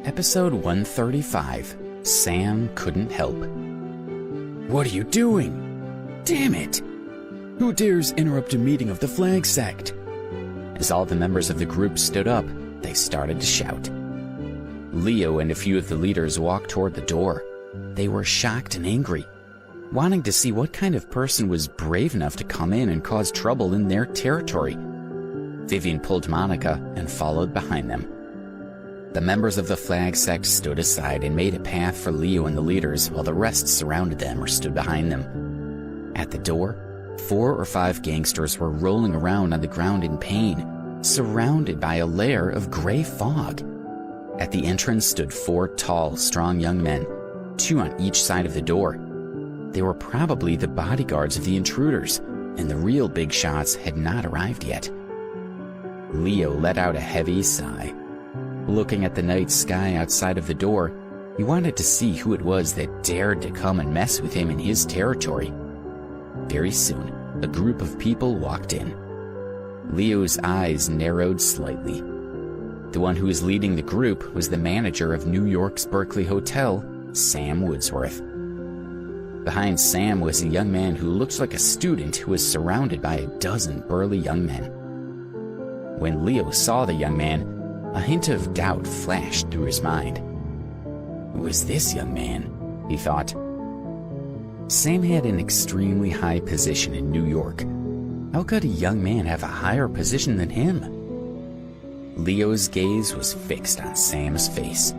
Episode 135, Sam Couldn't Help. What are you doing? Damn it! Who dares interrupt a meeting of the Flag Sect? As all the members of the group stood up, they started to shout. Leo and a few of the leaders walked toward the door. They were shocked and angry, wanting to see what kind of person was brave enough to come in and cause trouble in their territory. Vivian pulled Monica and followed behind them. The members of the Flag Sect stood aside and made a path for Leo and the leaders while the rest surrounded them or stood behind them. At the door, 4 or 5 gangsters were rolling around on the ground in pain, surrounded by a layer of gray fog. At the entrance stood 4 tall, strong young men, 2 on each side of the door. They were probably the bodyguards of the intruders, and the real big shots had not arrived yet. Leo let out a heavy sigh. Looking at the night sky outside of the door, he wanted to see who it was that dared to come and mess with him in his territory. Very soon, a group of people walked in. Leo's eyes narrowed slightly. The one who was leading the group was the manager of New York's Berkeley Hotel, Sam Woodsworth. Behind Sam was a young man who looked like a student who was surrounded by a dozen burly young men. When Leo saw the young man, a hint of doubt flashed through his mind. Who is this young man? He thought. Sam had an extremely high position in New York. How could a young man have a higher position than him? Leo's gaze was fixed on Sam's face.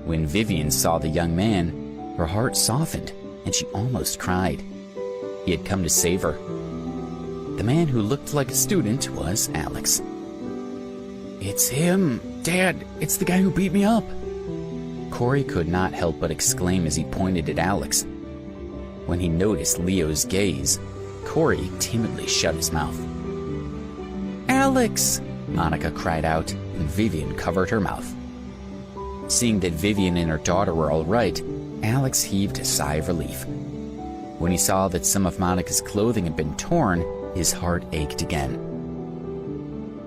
When Vivian saw the young man, her heart softened and she almost cried. He had come to save her. The man who looked like a student was Alex. It's him! Dad, it's the guy who beat me up! Corey could not help but exclaim as he pointed at Alex. When he noticed Leo's gaze, Corey timidly shut his mouth. Alex! Monica cried out, and Vivian covered her mouth. Seeing that Vivian and her daughter were all right, Alex heaved a sigh of relief. When he saw that some of Monica's clothing had been torn, his heart ached again.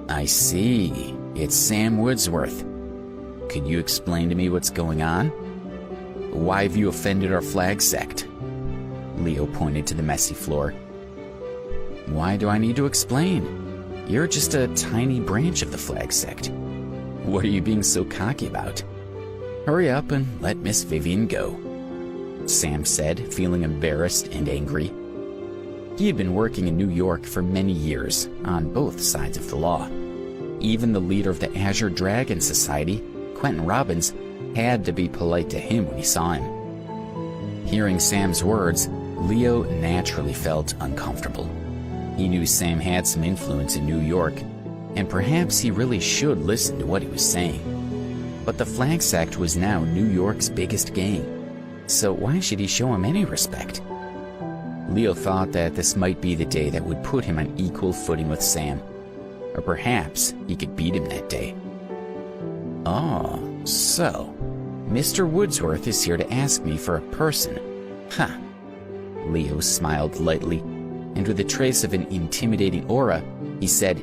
I see. It's Sam Woodsworth. Could you explain to me what's going on? Why have you offended our Flag Sect? Leo pointed to the messy floor. Why do I need to explain? You're just a tiny branch of the Flag Sect. What are you being so cocky about? Hurry up and let Miss Vivian go, Sam said, feeling embarrassed and angry. He had been working in New York for many years, on both sides of the law. Even the leader of the Azure Dragon Society, Quentin Robbins, had to be polite to him when he saw him. Hearing Sam's words, Leo naturally felt uncomfortable. He knew Sam had some influence in New York, and perhaps he really should listen to what he was saying. But the Flag Sect was now New York's biggest gang, so why should he show him any respect? Leo thought that this might be the day that would put him on equal footing with Sam. Or perhaps he could beat him that day. Oh, so Mr. Woodsworth is here to ask me for a person. Huh. Leo smiled lightly, and with a trace of an intimidating aura, he said,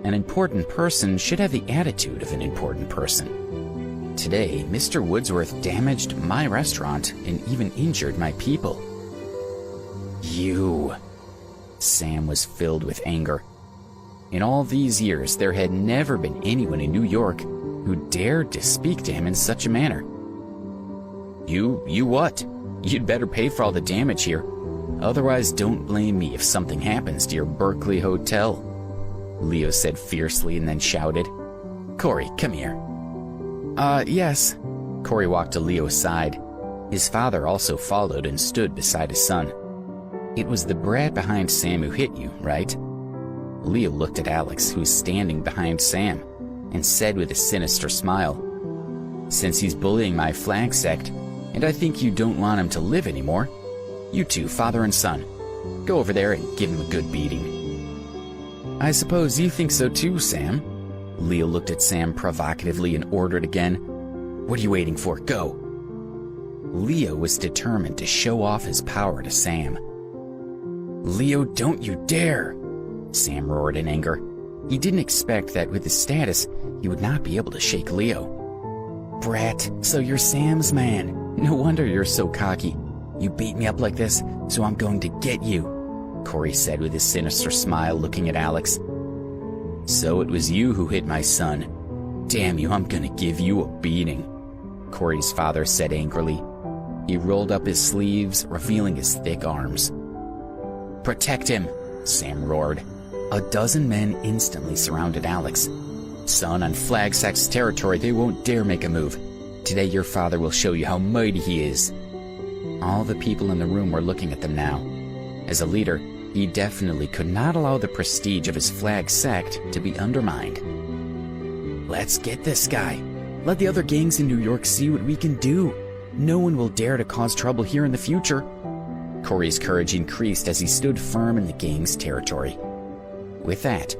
An important person should have the attitude of an important person. Today, Mr. Woodsworth damaged my restaurant and even injured my people. You. Sam was filled with anger. In all these years, there had never been anyone in New York who dared to speak to him in such a manner. You what? You'd better pay for all the damage here. Otherwise, don't blame me if something happens to your Berkeley Hotel, Leo said fiercely and then shouted. Corey, come here. Yes. Corey walked to Leo's side. His father also followed and stood beside his son. It was the brat behind Sam who hit you, right? Leo looked at Alex, who was standing behind Sam, and said with a sinister smile, Since he's bullying my Flag Sect, and I think you don't want him to live anymore, you two, father and son, go over there and give him a good beating. I suppose you think so too, Sam. Leo looked at Sam provocatively and ordered again, What are you waiting for? Go. Leo was determined to show off his power to Sam. Leo, don't you dare! Sam roared in anger. He didn't expect that with his status, he would not be able to shake Leo. brat, so you're Sam's man. No wonder you're so cocky. You beat me up like this, so I'm going to get you, Corey said with his sinister smile, looking at Alex. So it was you who hit my son. Damn you, I'm gonna give you a beating, Corey's father said angrily. He rolled up his sleeves, revealing his thick arms. Protect him, Sam roared. A dozen men instantly surrounded Alex. Son, on Flagsack's territory, they won't dare make a move. Today your father will show you how mighty he is. All the people in the room were looking at them now. As a leader, he definitely could not allow the prestige of his flag sect to be undermined. Let's get this guy. Let the other gangs in New York see what we can do. No one will dare to cause trouble here in the future. Corey's courage increased as he stood firm in the gang's territory. With that,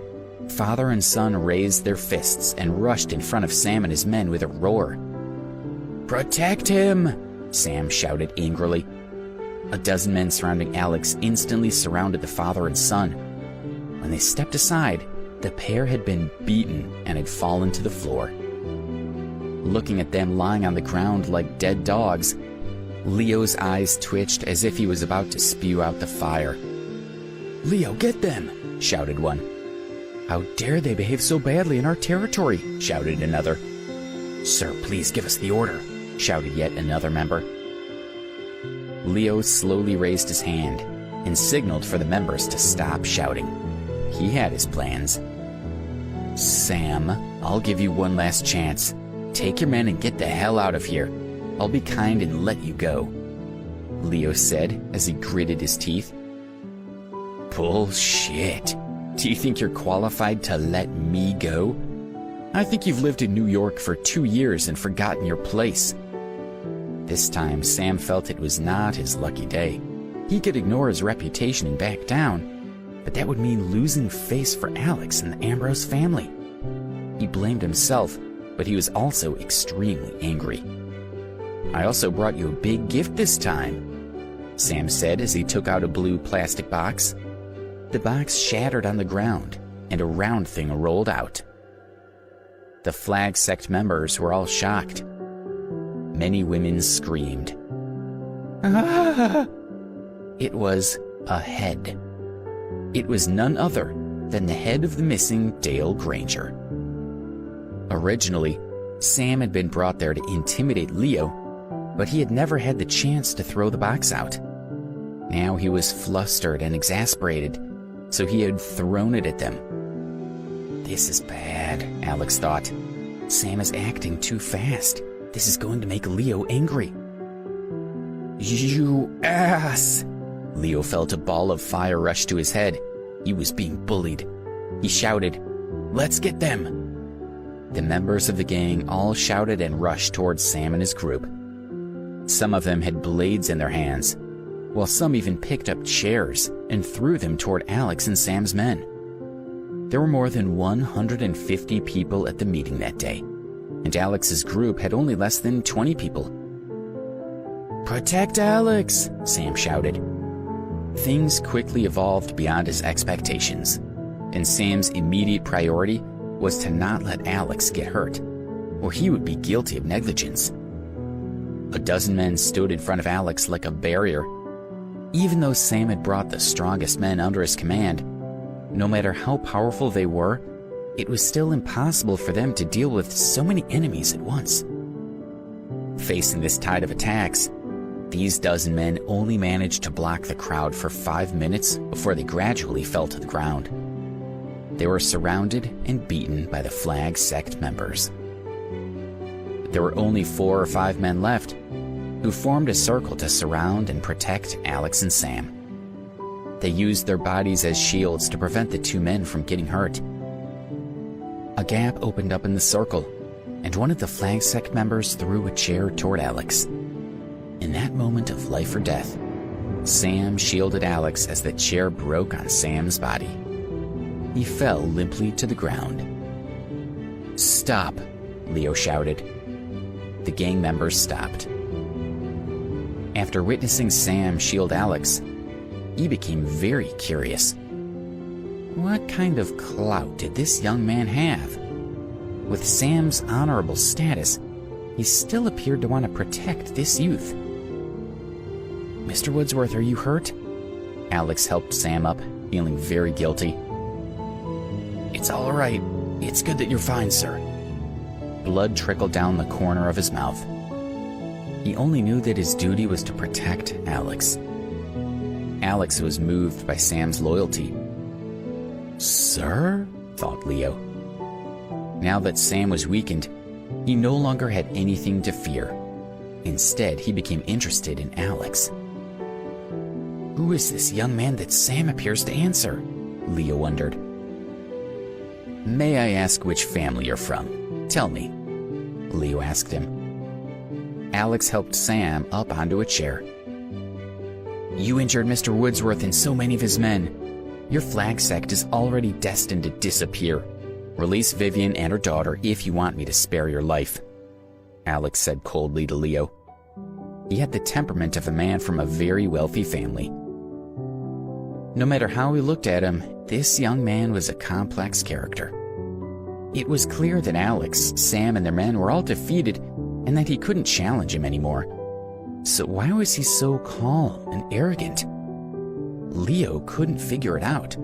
father and son raised their fists and rushed in front of Sam and his men with a roar. Protect him, Sam shouted angrily. A dozen men surrounding Alex instantly surrounded the father and son. When they stepped aside, the pair had been beaten and had fallen to the floor. Looking at them lying on the ground like dead dogs, Leo's eyes twitched as if he was about to spew out the fire. Leo, get them, shouted one. How dare they behave so badly in our territory, shouted another. Sir, please give us the order, shouted yet another member. Leo slowly raised his hand and signaled for the members to stop shouting. He had his plans. Sam, I'll give you one last chance. Take your men and get the hell out of here. I'll be kind and let you go, Leo said as he gritted his teeth. Bullshit. Do you think you're qualified to let me go? I think you've lived in New York for 2 years and forgotten your place. This time, Sam felt it was not his lucky day. He could ignore his reputation and back down, but that would mean losing face for Alex and the Ambrose family. He blamed himself, but he was also extremely angry. I also brought you a big gift this time, Sam said as he took out a blue plastic box. The box shattered on the ground, and a round thing rolled out. The flag sect members were all shocked. Many women screamed. Ah! It was a head. It was none other than the head of the missing Dale Granger. Originally, Sam had been brought there to intimidate Leo, but he had never had the chance to throw the box out. Now he was flustered and exasperated, so he had thrown it at them. This is bad, Alex thought. Sam is acting too fast. This is going to make Leo angry. You ass! Leo felt a ball of fire rush to his head. He was being bullied. He shouted, Let's get them! The members of the gang all shouted and rushed towards Sam and his group. Some of them had blades in their hands, while some even picked up chairs and threw them toward Alex and Sam's men. There were more than 150 people at the meeting that day, and Alex's group had only less than 20 people. Protect Alex, Sam shouted. Things quickly evolved beyond his expectations, and Sam's immediate priority was to not let Alex get hurt, or he would be guilty of negligence. A dozen men stood in front of Alex like a barrier. Even though Sam had brought the strongest men under his command, no matter how powerful they were, it was still impossible for them to deal with so many enemies at once. Facing this tide of attacks, these dozen men only managed to block the crowd for 5 minutes before they gradually fell to the ground. They were surrounded and beaten by the flag sect members. There were only 4 or 5 men left, who formed a circle to surround and protect Alex and Sam. They used their bodies as shields to prevent the 2 men from getting hurt. A gap opened up in the circle, and one of the flag sect members threw a chair toward Alex. In that moment of life or death, Sam shielded Alex as the chair broke on Sam's body. He fell limply to the ground. Stop, Leo shouted. The gang members stopped. After witnessing Sam shield Alex, he became very curious. What kind of clout did this young man have? With Sam's honorable status, he still appeared to want to protect this youth. "Mr. Woodsworth, are you hurt?" Alex helped Sam up, feeling very guilty. "It's all right. It's good that you're fine, sir." Blood trickled down the corner of his mouth. He only knew that his duty was to protect Alex. Alex was moved by Sam's loyalty. "Sir?" thought Leo. Now that Sam was weakened, he no longer had anything to fear. Instead, he became interested in Alex. "Who is this young man that Sam appears to answer?" Leo wondered. "May I ask which family you're from? Tell me," Leo asked him. Alex helped Sam up onto a chair. "You injured Mr. Woodsworth and so many of his men. Your flag sect is already destined to disappear. Release Vivian and her daughter if you want me to spare your life," Alex said coldly to Leo. He had the temperament of a man from a very wealthy family. No matter how he looked at him, this young man was a complex character. It was clear that Alex, Sam, and their men were all defeated and that he couldn't challenge him anymore. So why was he so calm and arrogant? Leo couldn't figure it out,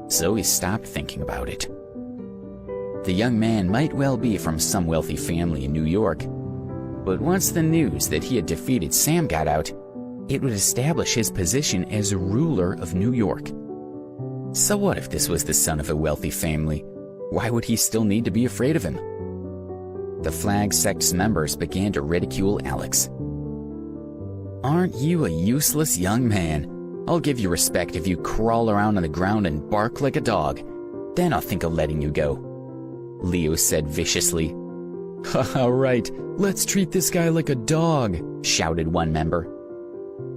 so he stopped thinking about it. The young man might well be from some wealthy family in New York, but once the news that he had defeated Sam got out, it would establish his position as ruler of New York. So what if this was the son of a wealthy family? Why would he still need to be afraid of him? The flag sect's members began to ridicule Alex. "Aren't you a useless young man? I'll give you respect if you crawl around on the ground and bark like a dog. Then I'll think of letting you go," Leo said viciously. "Haha, right. Let's treat this guy like a dog," shouted one member.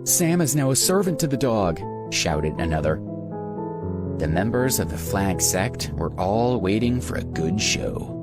"Sam is now a servant to the dog," shouted another. The members of the flag sect were all waiting for a good show.